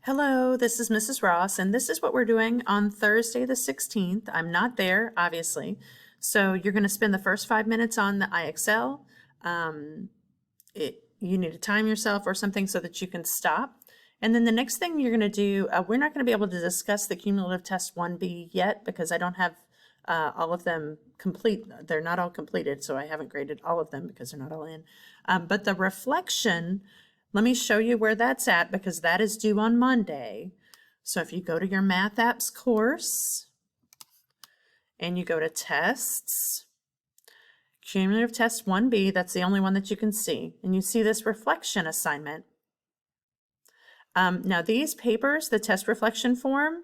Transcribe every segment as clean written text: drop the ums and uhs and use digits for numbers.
Hello, this is Mrs. Ross, and this is what we're doing on Thursday the 16th. I'm not there, obviously. So you're going to spend the first 5 minutes on the IXL. You need to time yourself or something so that you can stop. And then the next thing you're going to do, we're not going to be able to discuss the cumulative test 1B yet because I don't have all of them complete. They're not all completed, so I haven't graded all of them because they're not all in. But the reflection, let me show you where that's at because that is due on Monday. So if you go to your Math Apps course and you go to Tests, Cumulative Test 1B, that's the only one that you can see. And you see this reflection assignment. Now these papers, the test reflection form,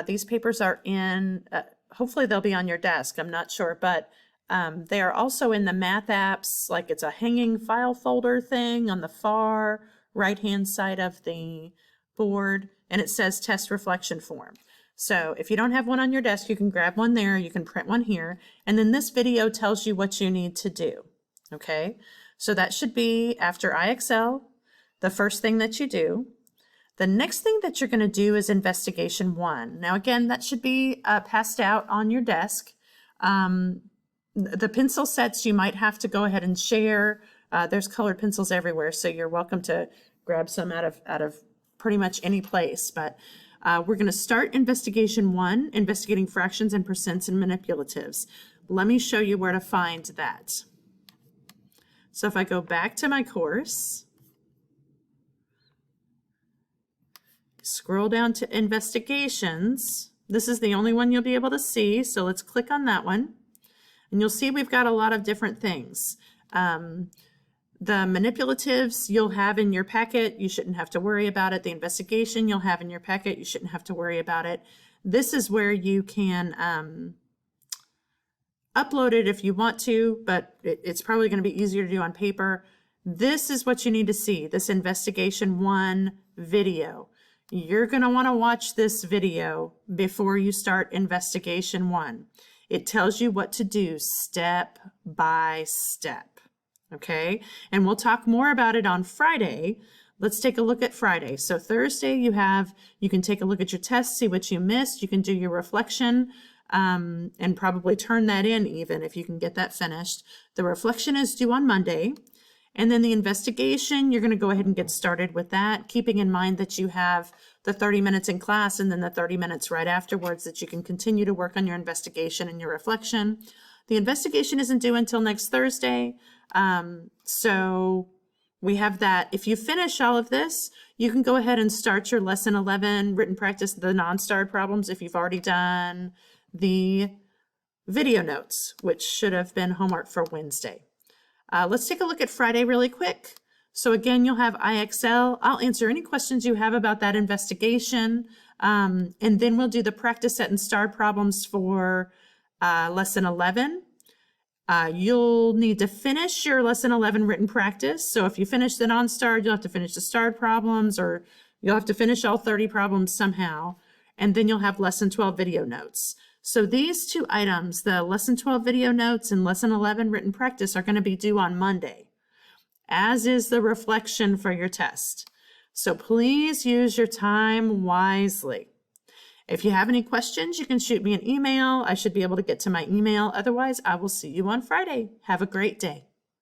these papers are in, hopefully they'll be on your desk, I'm not sure, but they are also in the Math Apps, like it's a hanging file folder thing on the far right-hand side of the board, and it says test reflection form. So if you don't have one on your desk, you can grab one there, you can print one here, and then this video tells you what you need to do, okay? So that should be after IXL, the first thing that you do. The next thing that you're going to do is investigation 1. Now again, that should be passed out on your desk. The pencil sets you might have to go ahead and share. There's colored pencils everywhere, so you're welcome to grab some out of pretty much any place. But we're going to start investigation 1, investigating fractions and percents and manipulatives. Let me show you where to find that. So if I go back to my course, scroll down to investigations, this is the only one you'll be able to see, so let's click on that one. And you'll see we've got a lot of different things. The manipulatives you'll have in your packet, you shouldn't have to worry about it. The investigation you'll have in your packet, you shouldn't have to worry about it. This is where you can upload it if you want to, but it's probably going to be easier to do on paper. This is what you need to see, this investigation 1 video. You're going to want to watch this video before you start investigation 1. It tells you what to do step by step, okay? And we'll talk more about it on Friday. Let's take a look at Friday. So Thursday you can take a look at your test, see what you missed. You can do your reflection and probably turn that in even if you can get that finished. The reflection is due on Monday. And then the investigation, you're going to go ahead and get started with that, keeping in mind that you have the 30 minutes in class and then the 30 minutes right afterwards that you can continue to work on your investigation and your reflection. The investigation isn't due until next Thursday, so we have that. If you finish all of this, you can go ahead and start your lesson 11 written practice, the non-starred problems, if you've already done the video notes, which should have been homework for Wednesday. Let's take a look at Friday really quick. So again, you'll have IXL. I'll answer any questions you have about that investigation. And then we'll do the practice set and starred problems for lesson 11. You'll need to finish your lesson 11 written practice. So if you finish the non-starred, you'll have to finish the starred problems, or you'll have to finish all 30 problems somehow. And then you'll have lesson 12 video notes. So these two items, the lesson 12 video notes and lesson 11 written practice, are going to be due on Monday, as is the reflection for your test. So please use your time wisely. If you have any questions, you can shoot me an email. I should be able to get to my email. Otherwise, I will see you on Friday. Have a great day.